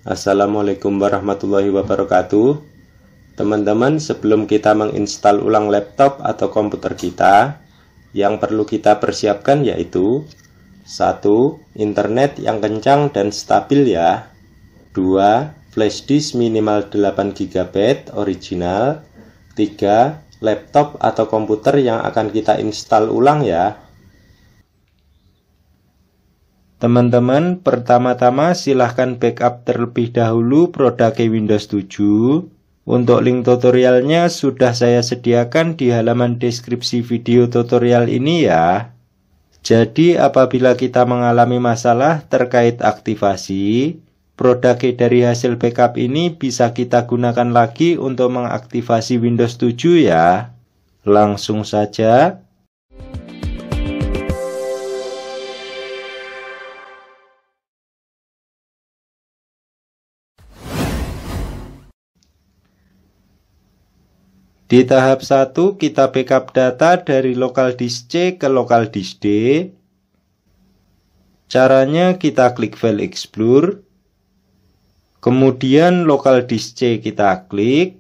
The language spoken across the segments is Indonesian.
Assalamualaikum warahmatullahi wabarakatuh. Teman-teman, sebelum kita menginstal ulang laptop atau komputer kita, yang perlu kita persiapkan yaitu 1. Internet yang kencang dan stabil ya. 2. Flash disk minimal 8 GB original. 3. Laptop atau komputer yang akan kita install ulang ya. Teman-teman, pertama-tama silahkan backup terlebih dahulu produk Windows 7. Untuk link tutorialnya sudah saya sediakan di halaman deskripsi video tutorial ini ya. Jadi apabila kita mengalami masalah terkait aktivasi, produk dari hasil backup ini bisa kita gunakan lagi untuk mengaktifasi Windows 7 ya. Langsung saja. Di tahap 1 kita backup data dari local disk C ke local disk D. Caranya kita klik File Explore. Kemudian local disk C kita klik.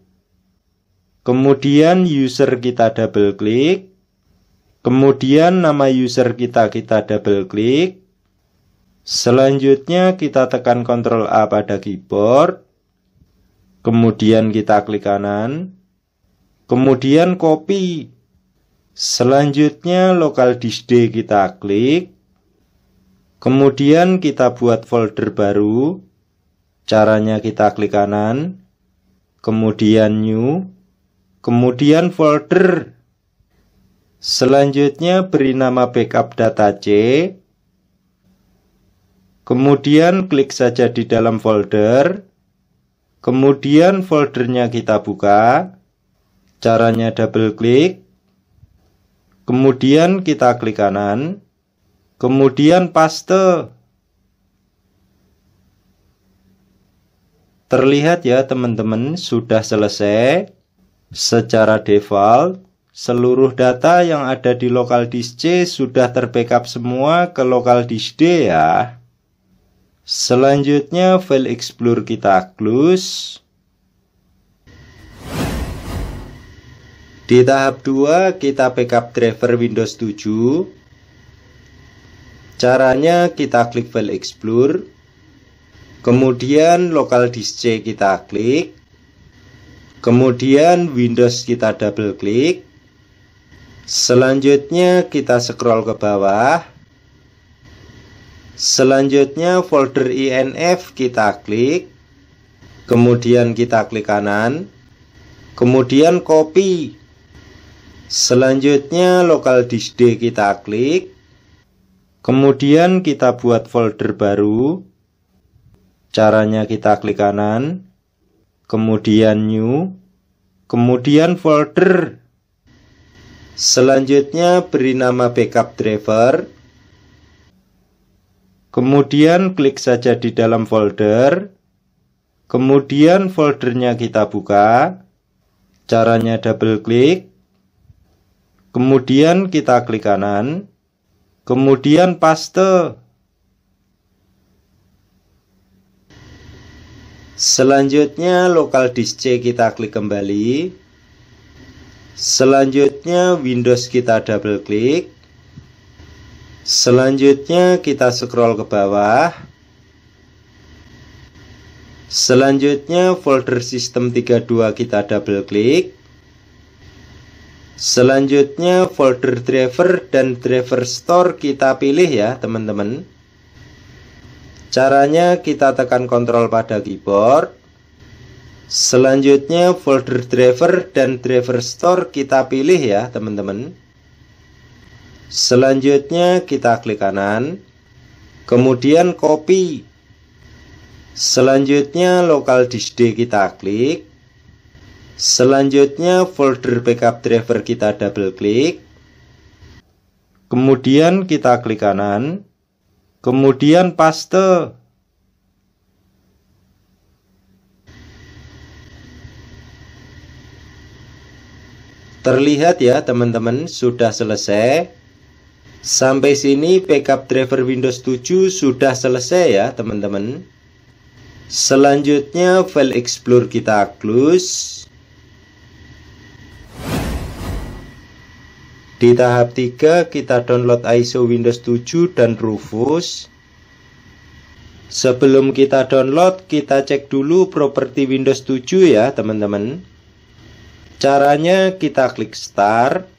Kemudian user kita double klik. Kemudian nama user kita double klik. Selanjutnya kita tekan Ctrl A pada keyboard. Kemudian kita klik kanan. Kemudian copy. Selanjutnya local disk D kita klik. Kemudian kita buat folder baru. Caranya kita klik kanan. Kemudian new. Kemudian folder. Selanjutnya beri nama backup data C. Kemudian klik saja di dalam folder. Kemudian foldernya kita buka. Caranya double klik. Kemudian kita klik kanan. Kemudian paste. Terlihat ya teman-teman, sudah selesai. Secara default, seluruh data yang ada di local disk C sudah terbackup semua ke local disk D ya. Selanjutnya File Explorer kita close. Di tahap 2 kita backup driver Windows 7. Caranya kita klik File Explorer. Kemudian local disk C kita klik. Kemudian Windows kita double klik. Selanjutnya kita scroll ke bawah. Selanjutnya folder INF kita klik. Kemudian kita klik kanan. Kemudian copy. Selanjutnya local disk D kita klik. Kemudian kita buat folder baru. Caranya kita klik kanan. Kemudian new. Kemudian folder. Selanjutnya beri nama backup driver. Kemudian klik saja di dalam folder. Kemudian foldernya kita buka. Caranya double klik. Kemudian kita klik kanan. Kemudian paste. Selanjutnya local disk C kita klik kembali. Selanjutnya Windows kita double klik. Selanjutnya kita scroll ke bawah. Selanjutnya folder sistem 32 kita double klik. Selanjutnya folder driver dan driver store kita pilih ya teman-teman. Caranya kita tekan Ctrl pada keyboard. Selanjutnya folder driver dan driver store kita pilih ya teman-teman. Selanjutnya kita klik kanan. Kemudian copy. Selanjutnya local disk D kita klik. Selanjutnya folder backup driver kita double klik. Kemudian kita klik kanan. Kemudian paste. Terlihat ya teman-teman, sudah selesai. Sampai sini backup driver Windows 7 sudah selesai ya teman-teman. Selanjutnya file Explorer kita close. Di tahap 3 kita download ISO Windows 7 dan Rufus. Sebelum kita download, kita cek dulu properti Windows 7 ya teman-teman. Caranya kita klik Start,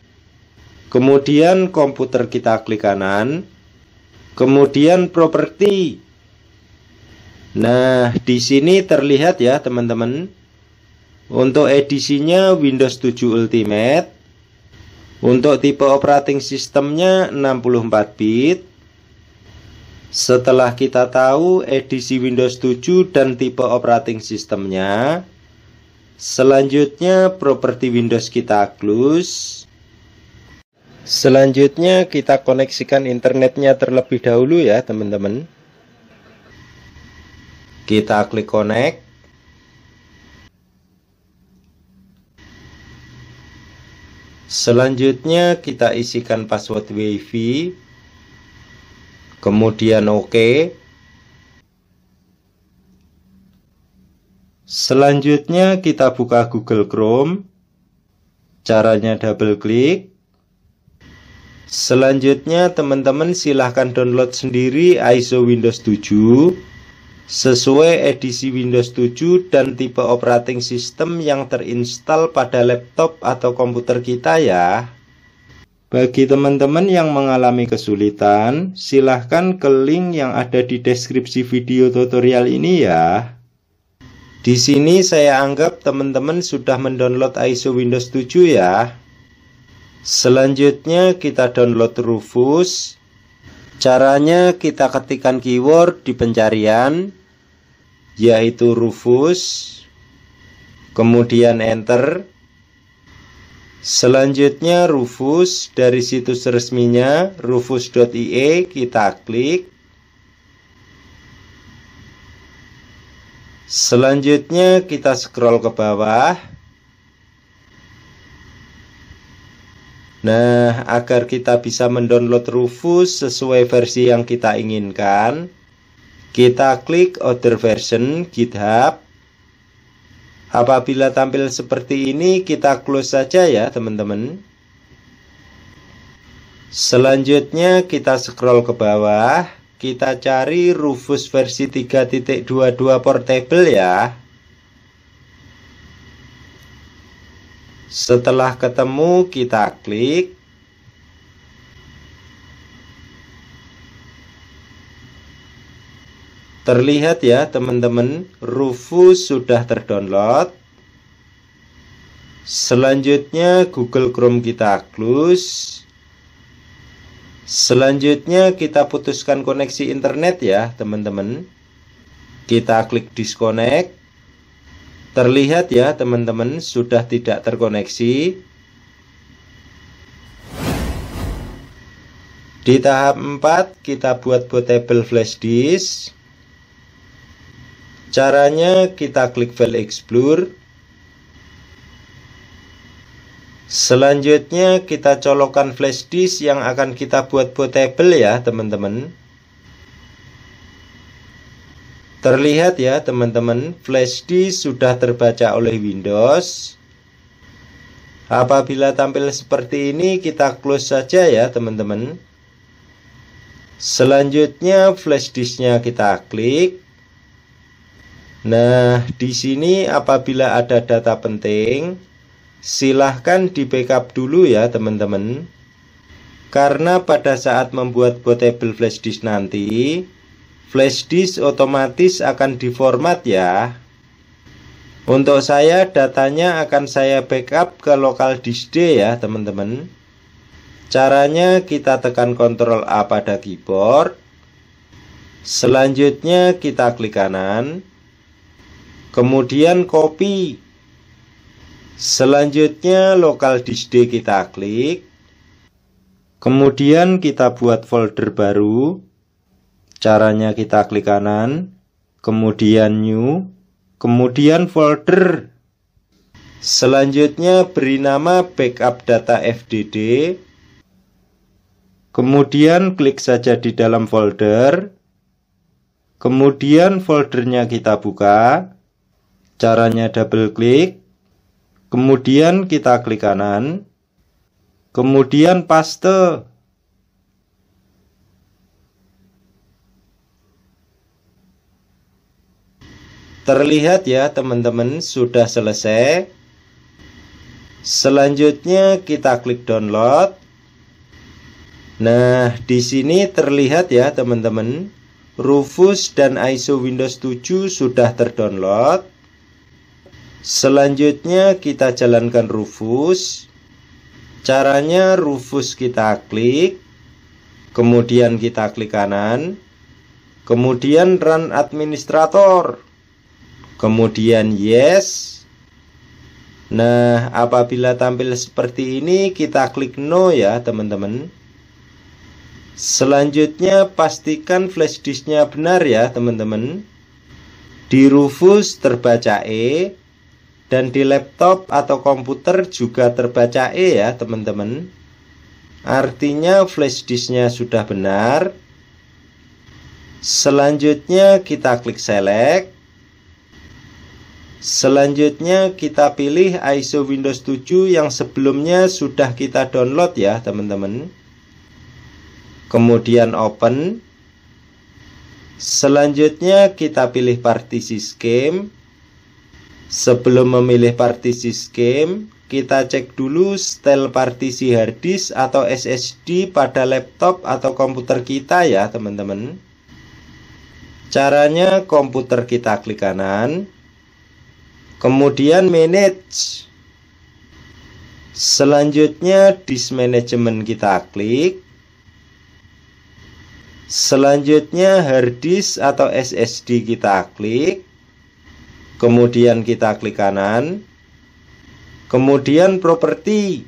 kemudian komputer kita klik kanan, kemudian properti. Nah, di sini terlihat ya teman-teman. Untuk edisinya Windows 7 Ultimate. Untuk tipe operating sistemnya 64 bit. Setelah kita tahu edisi Windows 7 dan tipe operating sistemnya, selanjutnya properti Windows kita close. Selanjutnya kita koneksikan internetnya terlebih dahulu ya teman-teman. Kita klik connect. Selanjutnya kita isikan password WiFi, kemudian OK. Selanjutnya kita buka Google Chrome. Caranya double klik. Selanjutnya teman-teman silahkan download sendiri ISO Windows 7 sesuai edisi Windows 7 dan tipe operating system yang terinstall pada laptop atau komputer kita ya. Bagi teman-teman yang mengalami kesulitan, silahkan ke link yang ada di deskripsi video tutorial ini ya. Di sini saya anggap teman-teman sudah mendownload ISO Windows 7 ya. Selanjutnya kita download Rufus. Caranya kita ketikkan keyword di pencarian, yaitu Rufus, kemudian enter. Selanjutnya Rufus, dari situs resminya rufus.ie kita klik. Selanjutnya kita scroll ke bawah. Nah, agar kita bisa mendownload Rufus sesuai versi yang kita inginkan, kita klik Other Version GitHub. Apabila tampil seperti ini, kita close saja ya teman-teman. Selanjutnya kita scroll ke bawah, kita cari Rufus versi 3.22 portable ya. Setelah ketemu kita klik. Terlihat ya teman-teman, Rufus sudah terdownload. Selanjutnya Google Chrome kita close. Selanjutnya kita putuskan koneksi internet ya teman-teman. Kita klik disconnect. Terlihat ya teman-teman, sudah tidak terkoneksi. Di tahap 4 kita buat bootable flash disk. Caranya kita klik file Explorer. Selanjutnya kita colokkan flash disk yang akan kita buat bootable ya teman-teman. Terlihat ya teman-teman, flash disk sudah terbaca oleh Windows. Apabila tampil seperti ini, kita close saja ya teman-teman. Selanjutnya flash disknya kita klik. Nah, di sini apabila ada data penting, silahkan di backup dulu ya teman-teman. Karena pada saat membuat bootable flash disk nanti, flash disk otomatis akan diformat ya. Untuk saya datanya akan saya backup ke local disk D ya teman-teman. Caranya kita tekan Ctrl A pada keyboard. Selanjutnya kita klik kanan. Kemudian copy. Selanjutnya local disk D kita klik. Kemudian kita buat folder baru. Caranya kita klik kanan, kemudian new, kemudian folder. Selanjutnya beri nama backup data FDD. Kemudian klik saja di dalam folder. Kemudian foldernya kita buka. Caranya double klik. Kemudian kita klik kanan. Kemudian paste. Terlihat ya teman-teman, sudah selesai. Selanjutnya kita klik download. Nah, di sini terlihat ya teman-teman, Rufus dan ISO Windows 7 sudah terdownload. Selanjutnya kita jalankan Rufus. Caranya Rufus kita klik, kemudian kita klik kanan, kemudian run administrator, kemudian yes. Nah, apabila tampil seperti ini kita klik no ya teman-teman. Selanjutnya pastikan flash disknya benar ya teman-teman. Di Rufus terbaca E, dan di laptop atau komputer juga terbaca E ya teman-teman. Artinya flash disknya sudah benar. Selanjutnya kita klik select. Selanjutnya kita pilih ISO Windows 7 yang sebelumnya sudah kita download ya teman-teman. Kemudian open. Selanjutnya kita pilih partisi scheme. Sebelum memilih partisi scheme, kita cek dulu style partisi hard disk atau SSD pada laptop atau komputer kita ya teman-teman. Caranya komputer kita klik kanan, kemudian manage. Selanjutnya disk management kita klik. Selanjutnya hard disk atau SSD kita klik. Kemudian kita klik kanan. Kemudian properti.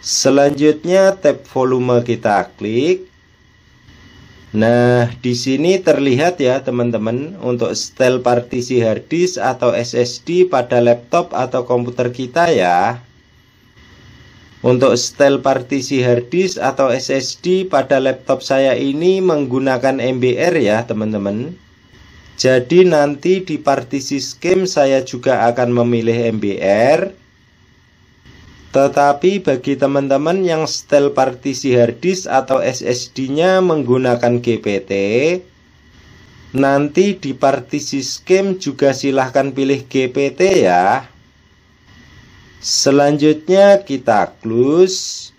Selanjutnya tab volume kita klik. Nah, di sini terlihat ya teman-teman untuk style partisi hard disk atau SSD pada laptop atau komputer kita ya. Untuk style partisi hard disk atau SSD pada laptop saya ini menggunakan MBR ya teman-teman. Jadi nanti di partisi scheme saya juga akan memilih MBR. Tetapi bagi teman-teman yang style partisi hard disk atau SSD-nya menggunakan GPT, nanti di partisi scheme juga silahkan pilih GPT ya. Selanjutnya kita close,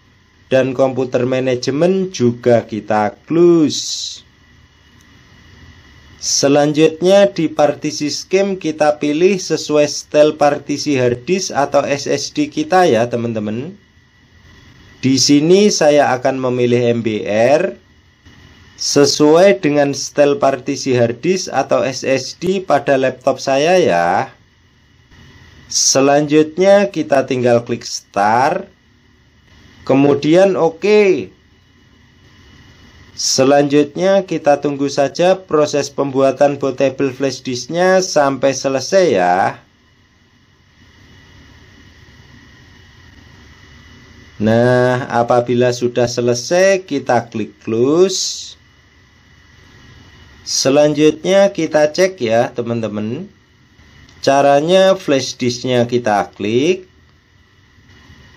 dan komputer manajemen juga kita close. Selanjutnya di partisi scheme kita pilih sesuai style partisi hard disk atau SSD kita ya teman-teman. Di sini saya akan memilih MBR sesuai dengan style partisi hard disk atau SSD pada laptop saya ya. Selanjutnya kita tinggal klik start, kemudian OK. Selanjutnya kita tunggu saja proses pembuatan bootable flash disknya sampai selesai ya. Nah, apabila sudah selesai kita klik close. Selanjutnya kita cek ya teman-teman. Caranya flash disknya kita klik.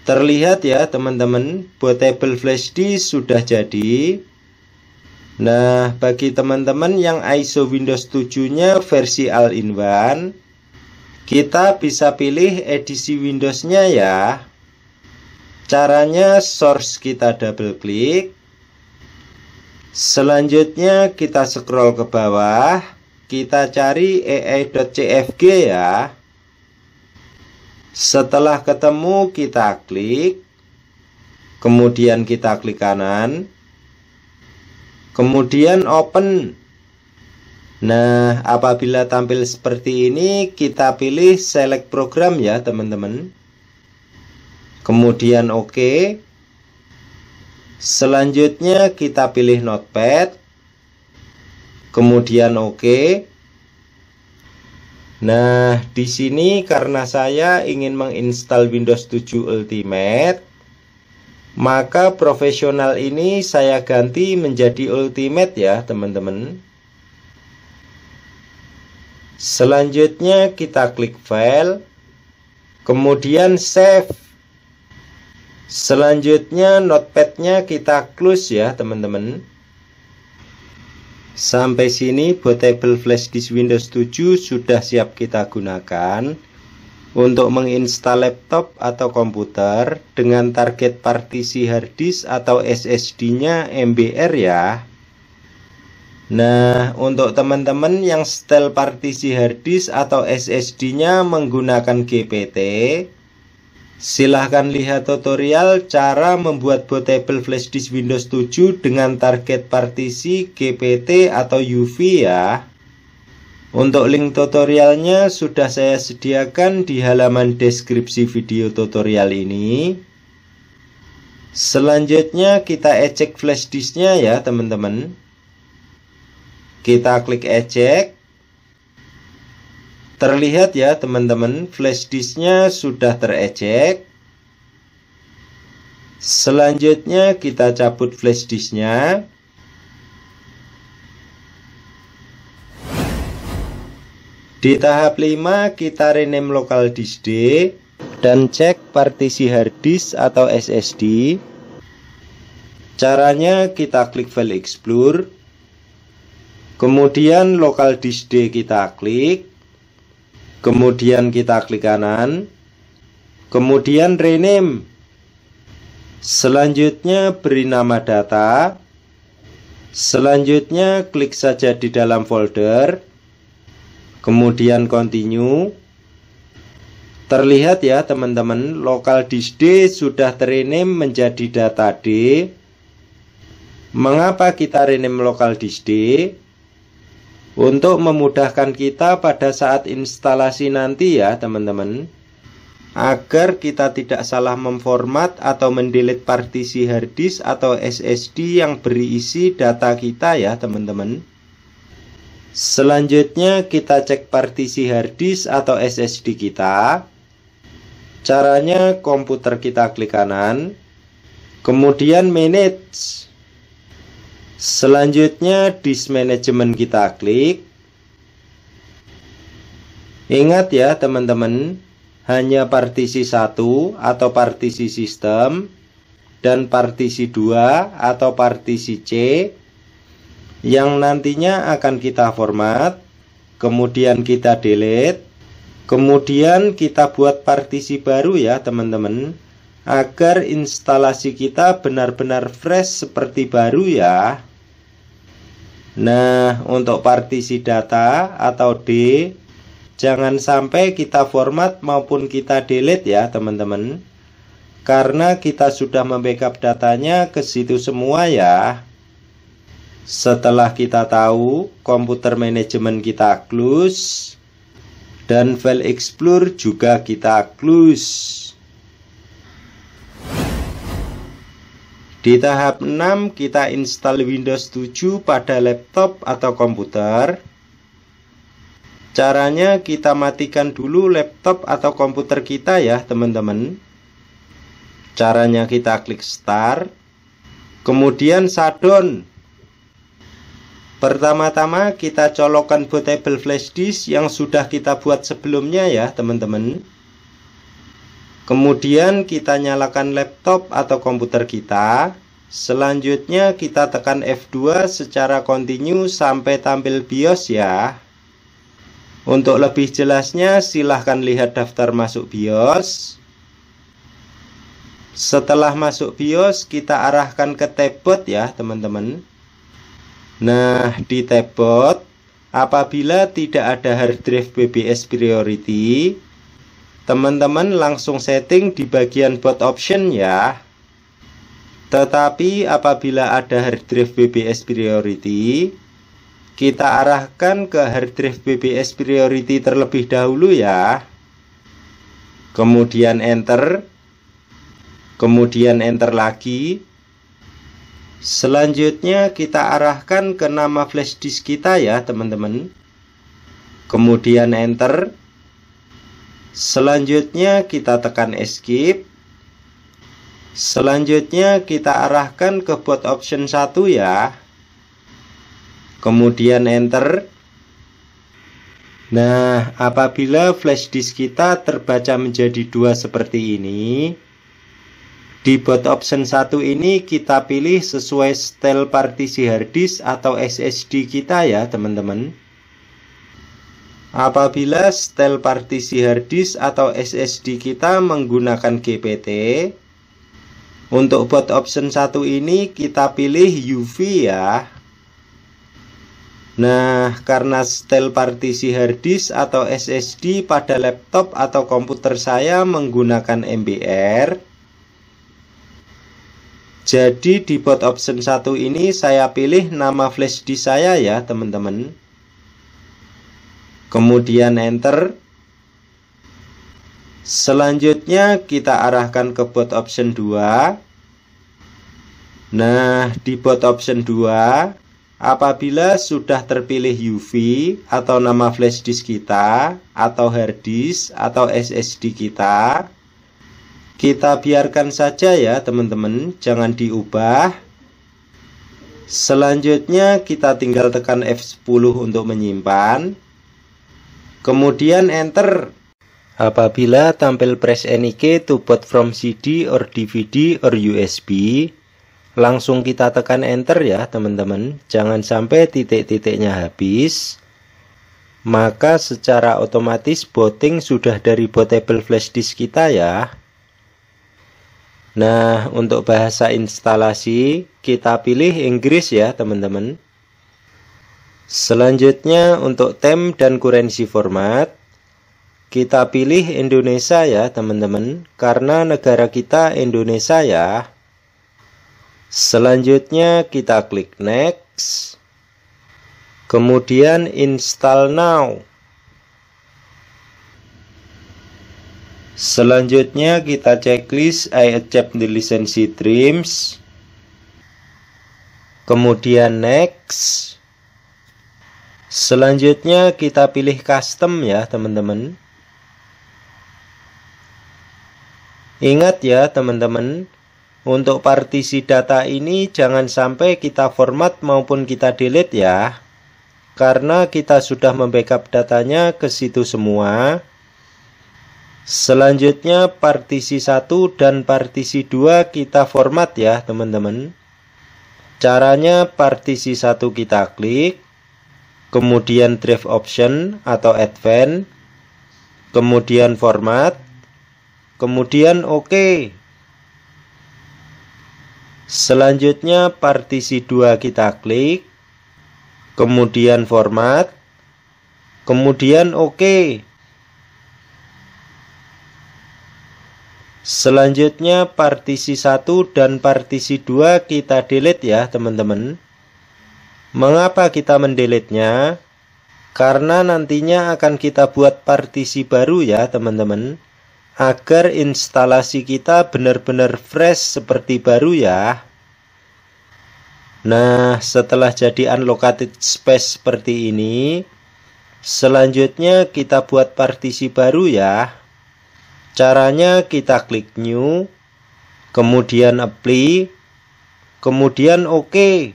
Terlihat ya teman-teman, bootable flash disk sudah jadi. Nah, bagi teman-teman yang ISO Windows 7-nya versi all-in-one, kita bisa pilih edisi Windows-nya ya. Caranya source kita double klik. Selanjutnya kita scroll ke bawah, kita cari ei.cfg ya. Setelah ketemu kita klik, kemudian kita klik kanan, kemudian open. Nah, apabila tampil seperti ini kita pilih select program ya teman-teman. Kemudian OK. Selanjutnya kita pilih notepad. Kemudian OK. Nah, di sini karena saya ingin menginstal Windows 7 Ultimate, maka profesional ini saya ganti menjadi Ultimate ya teman-teman. Selanjutnya kita klik file, kemudian save. Selanjutnya notepadnya kita close ya teman-teman. Sampai sini bootable flash disk Windows 7 sudah siap kita gunakan untuk menginstal laptop atau komputer dengan target partisi hard disk atau SSD-nya MBR ya. Nah, untuk teman-teman yang setel partisi hard disk atau SSD-nya menggunakan GPT, silahkan lihat tutorial cara membuat bootable flash disk Windows 7 dengan target partisi GPT atau UV ya. Untuk link tutorialnya sudah saya sediakan di halaman deskripsi video tutorial ini. Selanjutnya kita eject flash disknya ya teman-teman. Kita klik eject. Terlihat ya teman-teman, flash disknya sudah tereject. Selanjutnya kita cabut flash disknya. Di tahap 5 kita rename local disk D dan cek partisi hard disk atau SSD. Caranya kita klik file explore. Kemudian local disk D kita klik, kemudian kita klik kanan, kemudian rename. Selanjutnya beri nama data. Selanjutnya klik saja di dalam folder, kemudian continue. Terlihat ya teman-teman, local disk D sudah terrename menjadi data D. Mengapa kita rename local disk D? Untuk memudahkan kita pada saat instalasi nanti ya teman-teman, agar kita tidak salah memformat atau mendelete partisi hard disk atau SSD yang berisi data kita ya teman-teman. Selanjutnya kita cek partisi hard disk atau SSD kita. Caranya komputer kita klik kanan, kemudian manage. Selanjutnya disk management kita klik. Ingat ya teman-teman, hanya partisi 1 atau partisi sistem dan partisi 2 atau partisi C yang nantinya akan kita format, kemudian kita delete, kemudian kita buat partisi baru ya teman-teman, agar instalasi kita benar-benar fresh seperti baru ya. Nah, untuk partisi data atau D, jangan sampai kita format maupun kita delete ya teman-teman, karena kita sudah membackup datanya ke situ semua ya. Setelah kita tahu, komputer manajemen kita close dan file explore juga kita close. Di tahap 6 kita install Windows 7 pada laptop atau komputer. Caranya kita matikan dulu laptop atau komputer kita ya teman-teman. Caranya kita klik start, kemudian shutdown. Pertama-tama kita colokkan bootable flash disk yang sudah kita buat sebelumnya ya teman-teman. Kemudian kita nyalakan laptop atau komputer kita. Selanjutnya kita tekan F2 secara kontinu sampai tampil BIOS ya. Untuk lebih jelasnya silahkan lihat daftar masuk BIOS. Setelah masuk BIOS kita arahkan ke tab boot ya teman-teman. Nah, di tab boot apabila tidak ada hard drive BBS priority, teman-teman langsung setting di bagian boot option ya. Tetapi apabila ada hard drive BBS priority, kita arahkan ke hard drive BBS priority terlebih dahulu ya. Kemudian enter. Kemudian enter lagi. Selanjutnya kita arahkan ke nama flash disk kita ya teman-teman. Kemudian enter. Selanjutnya kita tekan escape. Selanjutnya kita arahkan ke boot option 1 ya. Kemudian enter. Nah, apabila flash disk kita terbaca menjadi 2 seperti ini, di boot option 1 ini kita pilih sesuai style partisi hard disk atau SSD kita ya teman-teman. Apabila style partisi hard disk atau SSD kita menggunakan GPT, untuk boot option 1 ini kita pilih UV ya. Nah, karena style partisi hard disk atau SSD pada laptop atau komputer saya menggunakan MBR, jadi di boot option 1 ini saya pilih nama flash disk saya ya teman-teman. Kemudian enter. Selanjutnya kita arahkan ke boot option 2. Nah, di boot option 2, apabila sudah terpilih UV atau nama flash disk kita atau hard disk atau SSD kita biarkan saja ya teman-teman, jangan diubah. Selanjutnya kita tinggal tekan F10 untuk menyimpan. Kemudian enter. Apabila tampil press any key to boot from CD or DVD or USB, langsung kita tekan enter ya teman-teman, jangan sampai titik-titiknya habis. Maka secara otomatis booting sudah dari bootable flash disk kita ya. Nah, untuk bahasa instalasi kita pilih Inggris ya teman-teman. Selanjutnya untuk tem dan currency format kita pilih Indonesia ya teman-teman, karena negara kita Indonesia ya. Selanjutnya kita klik next. Kemudian install now. Selanjutnya kita checklist I accept the license terms. Kemudian next. Selanjutnya kita pilih custom ya teman-teman. Ingat ya teman-teman, untuk partisi data ini jangan sampai kita format maupun kita delete ya, karena kita sudah membackup datanya ke situ semua. Selanjutnya partisi 1 dan partisi 2 kita format ya teman-teman. Caranya partisi 1 kita klik, kemudian drive option atau advance, kemudian format, kemudian OK. Selanjutnya partisi 2 kita klik, kemudian format, kemudian OK. Selanjutnya partisi 1 dan partisi 2 kita delete ya teman-teman. Mengapa kita mendelete-nya? Karena nantinya akan kita buat partisi baru ya teman-teman, agar instalasi kita benar-benar fresh seperti baru ya. Nah, setelah jadi unallocated space seperti ini, selanjutnya kita buat partisi baru ya. Caranya kita klik new, kemudian apply, kemudian OK.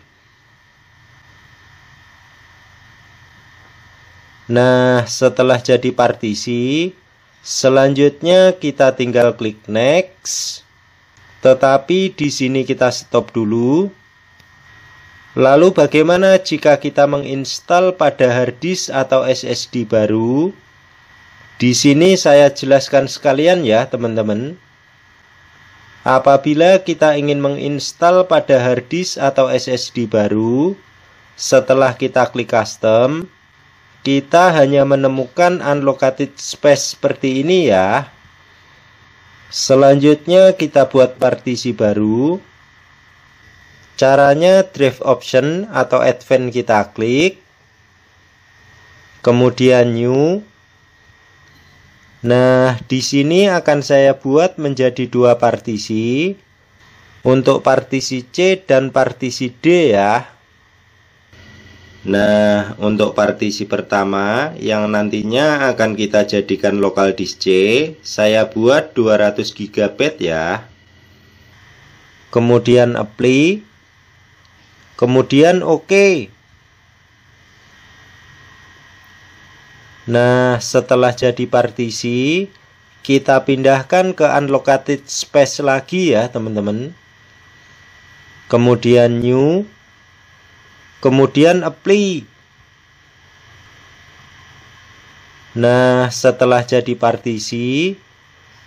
Nah, setelah jadi partisi, selanjutnya kita tinggal klik next. Tetapi di sini kita stop dulu. Lalu bagaimana jika kita menginstal pada hard disk atau SSD baru? Di sini saya jelaskan sekalian ya teman-teman. Apabila kita ingin menginstal pada hard disk atau SSD baru, setelah kita klik custom, kita hanya menemukan unallocated space seperti ini ya. Selanjutnya kita buat partisi baru. Caranya drive option atau advance kita klik, kemudian new. Nah, di sini akan saya buat menjadi 2 partisi. Untuk partisi C dan partisi D ya. Nah, untuk partisi pertama yang nantinya akan kita jadikan local disk C, saya buat 200 GB ya. Kemudian apply, kemudian OK. Nah, setelah jadi partisi, kita pindahkan ke unallocated space lagi ya teman-teman. Kemudian new, kemudian apply. Nah, setelah jadi partisi,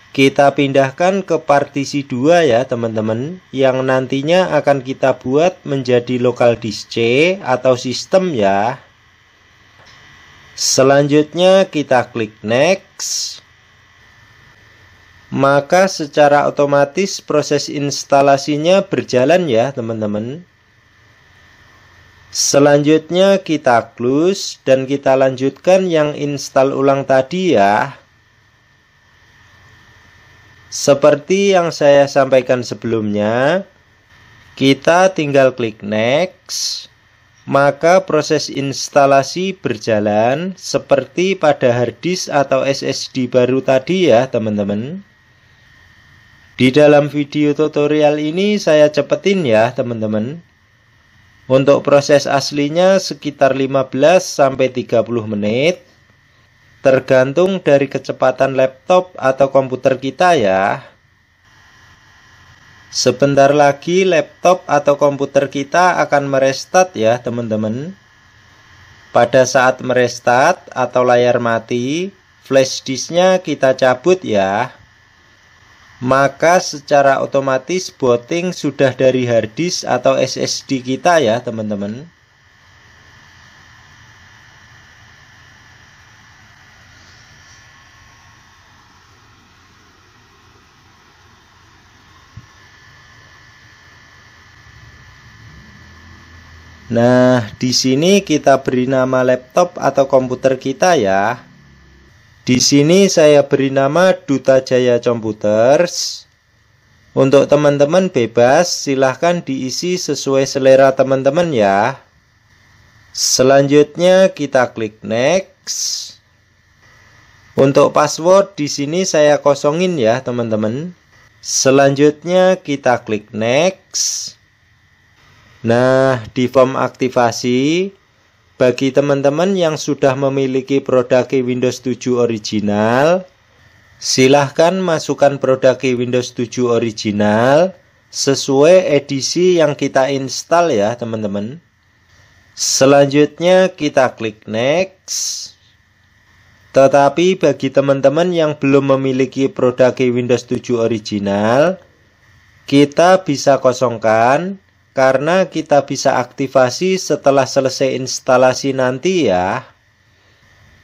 kita pindahkan ke partisi 2 ya teman-teman, yang nantinya akan kita buat menjadi local disk C atau sistem ya. Selanjutnya kita klik next. Maka secara otomatis proses instalasinya berjalan ya teman-teman. Selanjutnya kita close dan kita lanjutkan yang install ulang tadi ya. Seperti yang saya sampaikan sebelumnya, kita tinggal klik next. Maka proses instalasi berjalan seperti pada harddisk atau SSD baru tadi ya teman-teman. Di dalam video tutorial ini saya cepetin ya teman-teman. Untuk proses aslinya sekitar 15-30 menit. Tergantung dari kecepatan laptop atau komputer kita ya. Sebentar lagi laptop atau komputer kita akan merestart ya teman-teman. Pada saat merestart atau layar mati, flash disknya kita cabut ya. Maka secara otomatis booting sudah dari harddisk atau SSD kita ya teman-teman. Nah, di sini kita beri nama laptop atau komputer kita ya. Di sini saya beri nama Duta Jaya Computers. Untuk teman-teman bebas, silahkan diisi sesuai selera teman-teman ya. Selanjutnya kita klik next. Untuk password di sini saya kosongin ya teman-teman. Selanjutnya kita klik next. Nah, di form aktivasi, bagi teman-teman yang sudah memiliki produk Windows 7 original, silahkan masukkan produk Windows 7 original sesuai edisi yang kita install ya teman-teman. Selanjutnya kita klik next. Tetapi bagi teman-teman yang belum memiliki produk Windows 7 original, kita bisa kosongkan karena kita bisa aktivasi setelah selesai instalasi nanti ya.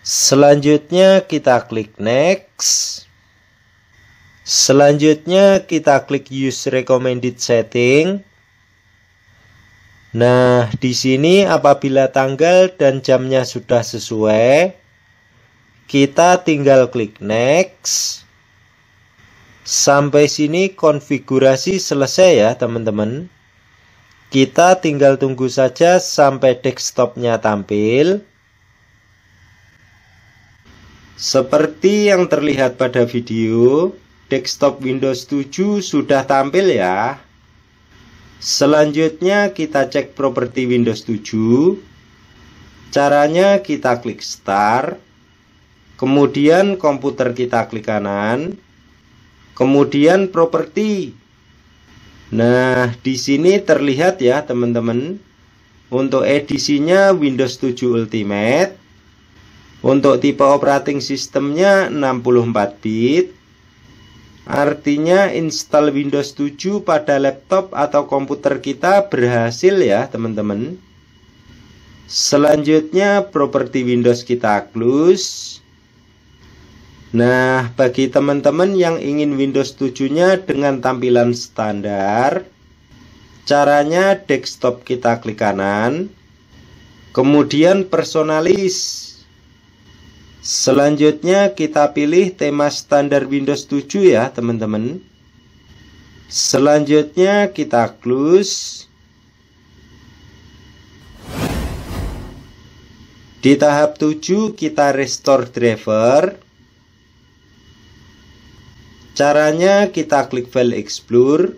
Selanjutnya kita klik next. Selanjutnya kita klik use recommended setting. Nah, di sini apabila tanggal dan jamnya sudah sesuai, kita tinggal klik next. Sampai sini konfigurasi selesai ya teman-teman. Kita tinggal tunggu saja sampai desktopnya tampil. Seperti yang terlihat pada video, desktop Windows 7 sudah tampil ya. Selanjutnya kita cek properti Windows 7. Caranya kita klik start. Kemudian komputer kita klik kanan. Kemudian properti. Nah, di sini terlihat ya teman-teman. Untuk edisinya Windows 7 Ultimate. Untuk tipe operating sistemnya 64 bit. Artinya install Windows 7 pada laptop atau komputer kita berhasil ya teman-teman. Selanjutnya properti Windows kita close. Nah, bagi teman-teman yang ingin Windows 7-nya dengan tampilan standar, caranya desktop kita klik kanan, kemudian personalis. Selanjutnya kita pilih tema standar Windows 7 ya teman-teman. Selanjutnya kita close. Di tahap 7 kita restore driver. Caranya kita klik File Explore.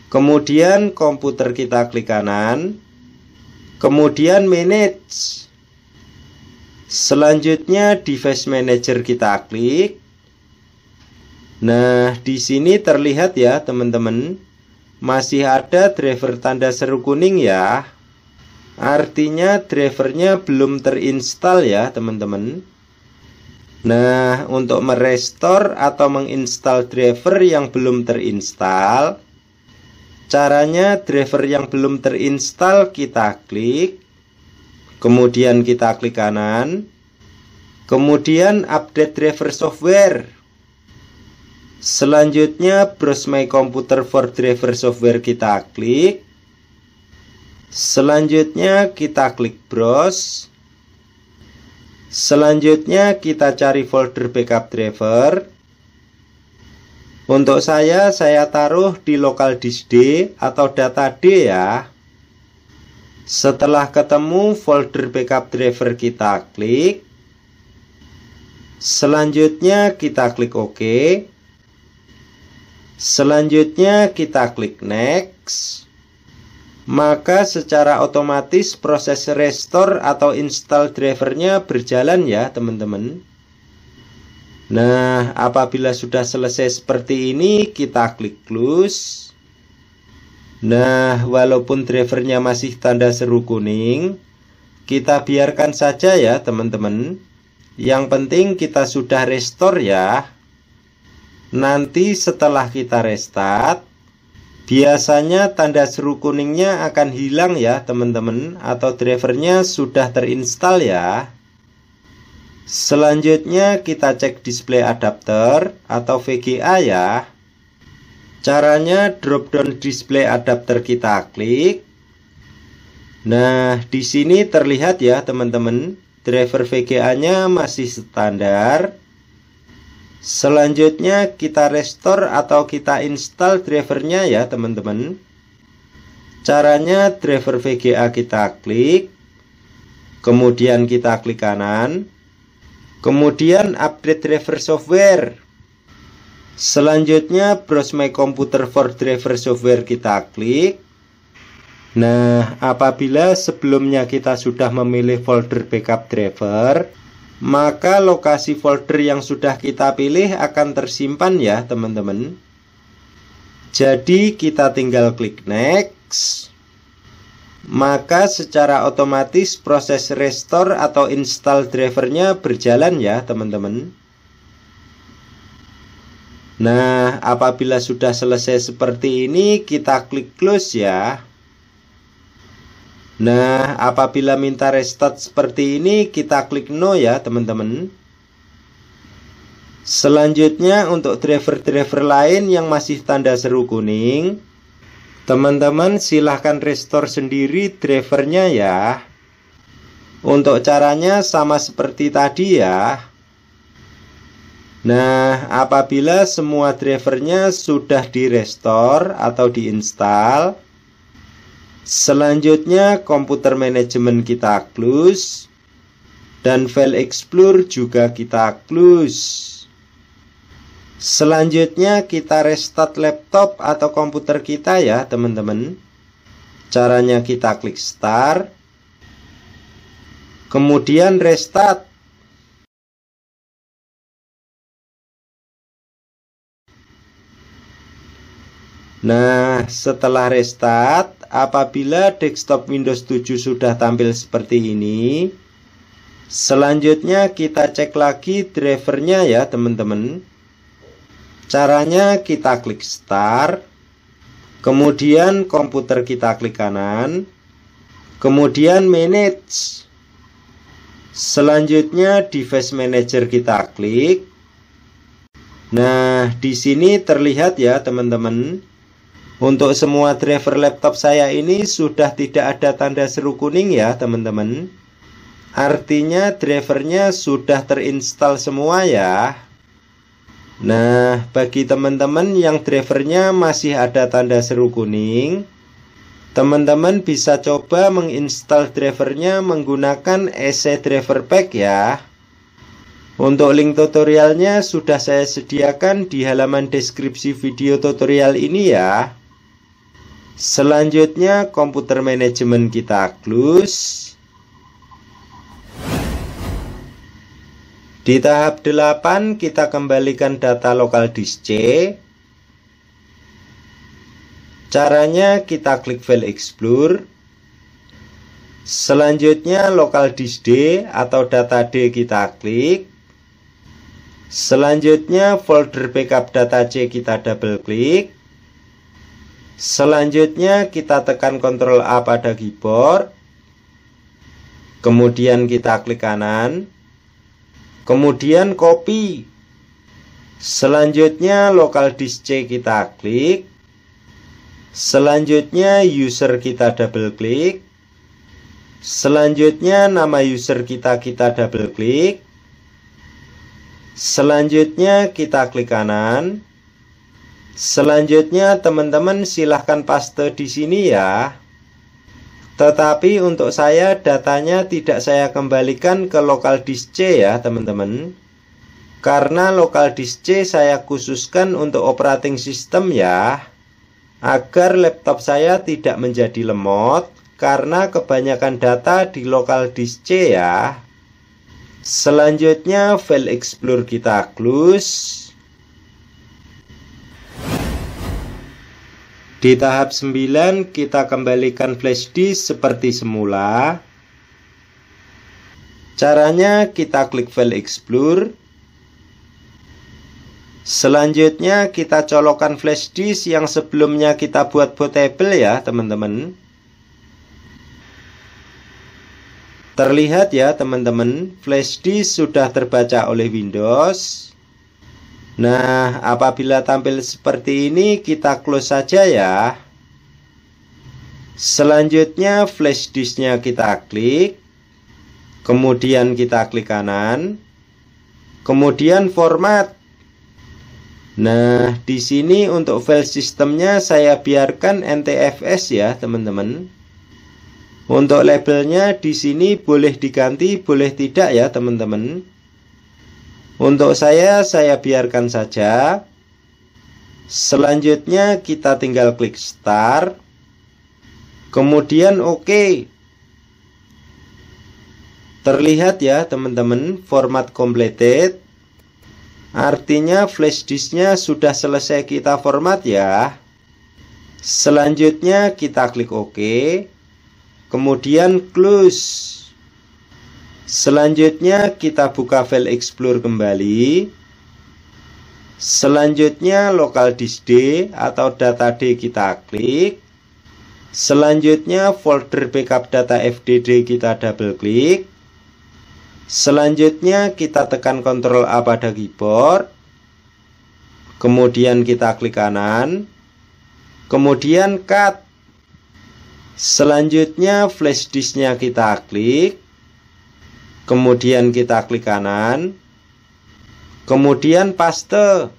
Kemudian komputer kita klik kanan. Kemudian Manage. Selanjutnya device manager kita klik. Nah, di sini terlihat ya teman-teman, masih ada driver tanda seru kuning ya. Artinya drivernya belum terinstall ya teman-teman. Nah, untuk merestore atau menginstal driver yang belum terinstall, caranya driver yang belum terinstall kita klik, kemudian kita klik kanan, kemudian update driver software. Selanjutnya browse my computer for driver software kita klik. Selanjutnya kita klik browse. Selanjutnya kita cari folder backup driver. Untuk saya taruh di local disk D atau data D ya. Setelah ketemu folder backup driver kita klik. Selanjutnya kita klik OK. Selanjutnya kita klik next. Maka secara otomatis proses restore atau install drivernya berjalan ya teman-teman. Nah, apabila sudah selesai seperti ini, kita klik close. Nah, walaupun drivernya masih tanda seru kuning, kita biarkan saja ya teman-teman. Yang penting kita sudah restore ya. Nanti setelah kita restart, biasanya tanda seru kuningnya akan hilang ya teman-teman, atau drivernya sudah terinstall ya. Selanjutnya kita cek display adapter atau VGA ya. Caranya drop down display adapter kita klik. Nah, di sini terlihat ya teman-teman, driver VGA-nya masih standar. Selanjutnya kita restore atau kita install drivernya ya teman-teman. Caranya driver VGA kita klik, kemudian kita klik kanan, kemudian update driver software. Selanjutnya browse my computer for driver software kita klik. Nah, apabila sebelumnya kita sudah memilih folder backup driver, maka lokasi folder yang sudah kita pilih akan tersimpan ya teman-teman. Jadi kita tinggal klik next. Maka secara otomatis proses restore atau install drivernya berjalan ya teman-teman. Nah, apabila sudah selesai seperti ini, kita klik close ya. Nah, apabila minta restart seperti ini, kita klik no ya teman-teman. Selanjutnya untuk driver-driver lain yang masih tanda seru kuning, teman-teman silahkan restore sendiri drivernya ya. Untuk caranya sama seperti tadi ya. Nah, apabila semua drivernya sudah di-restore atau diinstal, selanjutnya komputer manajemen kita close, dan file explorer juga kita close. Selanjutnya kita restart laptop atau komputer kita ya teman-teman. Caranya kita klik start, kemudian restart. Nah, setelah restart, apabila desktop Windows 7 sudah tampil seperti ini, selanjutnya kita cek lagi drivernya ya teman-teman. Caranya kita klik start, kemudian komputer kita klik kanan, kemudian manage. Selanjutnya device manager kita klik. Nah, di sini terlihat ya teman-teman. Untuk semua driver laptop saya ini sudah tidak ada tanda seru kuning ya teman-teman. Artinya drivernya sudah terinstall semua ya. Nah, bagi teman-teman yang drivernya masih ada tanda seru kuning, teman-teman bisa coba menginstal drivernya menggunakan EC Driver Pack ya. Untuk link tutorialnya sudah saya sediakan di halaman deskripsi video tutorial ini ya. Selanjutnya komputer manajemen kita close. Di tahap 8 kita kembalikan data local disk C. Caranya kita klik File Explore. Selanjutnya local disk D atau data D kita klik. Selanjutnya folder backup data C kita double klik. Selanjutnya kita tekan Ctrl A pada keyboard. Kemudian kita klik kanan. Kemudian copy. Selanjutnya local disk C kita klik. Selanjutnya user kita double klik. Selanjutnya nama user kita double klik. Selanjutnya kita klik kanan. Selanjutnya teman-teman silahkan paste di sini ya. Tetapi untuk saya datanya tidak saya kembalikan ke local disk C ya teman-teman. Karena local disk C saya khususkan untuk operating system ya. Agar laptop saya tidak menjadi lemot karena kebanyakan data di local disk C ya. Selanjutnya File Explorer kita close. Di tahap 9 kita kembalikan flash disk seperti semula. Caranya kita klik File Explorer. Selanjutnya kita colokkan flash disk yang sebelumnya kita buat bootable ya teman-teman. Terlihat ya teman-teman, flash disk sudah terbaca oleh Windows. Nah, apabila tampil seperti ini, kita close saja ya. Selanjutnya flash disknya kita klik. Kemudian kita klik kanan. Kemudian format. Nah, di sini untuk file sistemnya saya biarkan NTFS ya teman-teman. Untuk labelnya di sini boleh diganti, boleh tidak ya teman-teman. Untuk saya biarkan saja. Selanjutnya kita tinggal klik Start. Kemudian OK. Terlihat ya teman-teman, format completed. Artinya flash disknya sudah selesai kita format ya. Selanjutnya kita klik OK. Kemudian close. Selanjutnya kita buka File Explorer kembali. Selanjutnya local disk D atau data D kita klik. Selanjutnya folder backup data FDD kita double klik. Selanjutnya kita tekan Ctrl A pada keyboard. Kemudian kita klik kanan. Kemudian cut. Selanjutnya flash disknya kita klik. Kemudian kita klik kanan. Kemudian paste.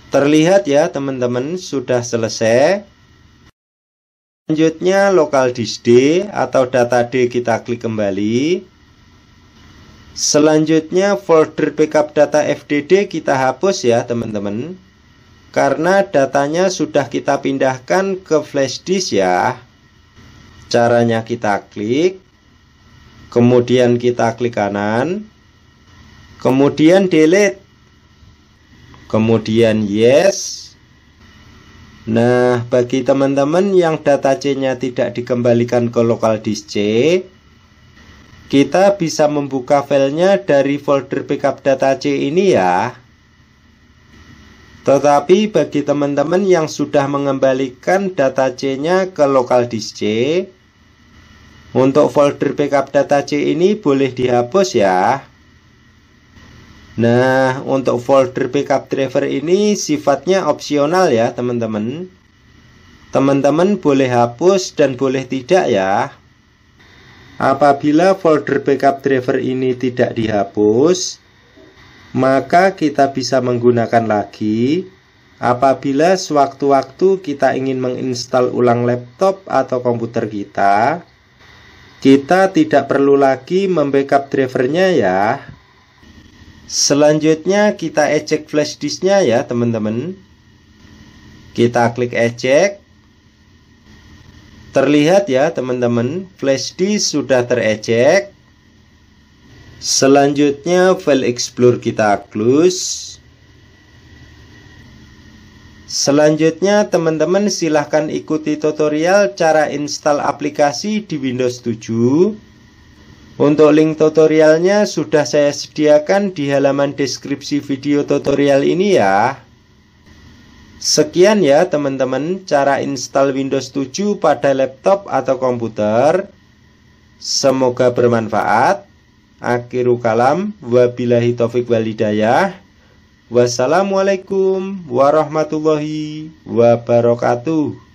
Terlihat ya teman-teman, sudah selesai. Selanjutnya local disk D atau data D kita klik kembali. Selanjutnya folder backup data FDD kita hapus ya teman-teman. Karena datanya sudah kita pindahkan ke flash disk ya. Caranya kita klik. Kemudian kita klik kanan. Kemudian delete. Kemudian yes. Nah, bagi teman-teman yang data C-nya tidak dikembalikan ke local disk C, kita bisa membuka filenya dari folder backup data C ini ya. Tetapi bagi teman-teman yang sudah mengembalikan data C-nya ke local disk C, untuk folder backup data C ini boleh dihapus ya. Nah, untuk folder backup driver ini sifatnya opsional ya teman-teman. Teman-teman boleh hapus dan boleh tidak ya. Apabila folder backup driver ini tidak dihapus, maka kita bisa menggunakan lagi apabila sewaktu-waktu kita ingin menginstal ulang laptop atau komputer kita. Kita tidak perlu lagi membackup drivernya ya. Selanjutnya kita eject flash disknya ya teman-teman. Kita klik eject. Terlihat ya teman-teman, flash disk sudah tereject. Selanjutnya file explorer kita close. Selanjutnya teman-teman silahkan ikuti tutorial cara install aplikasi di Windows 7. Untuk link tutorialnya sudah saya sediakan di halaman deskripsi video tutorial ini ya. Sekian ya teman-teman cara install Windows 7 pada laptop atau komputer. Semoga bermanfaat. Akhiru kalam, wabillahi taufik wal hidayah. Wassalamualaikum warahmatullahi wabarakatuh.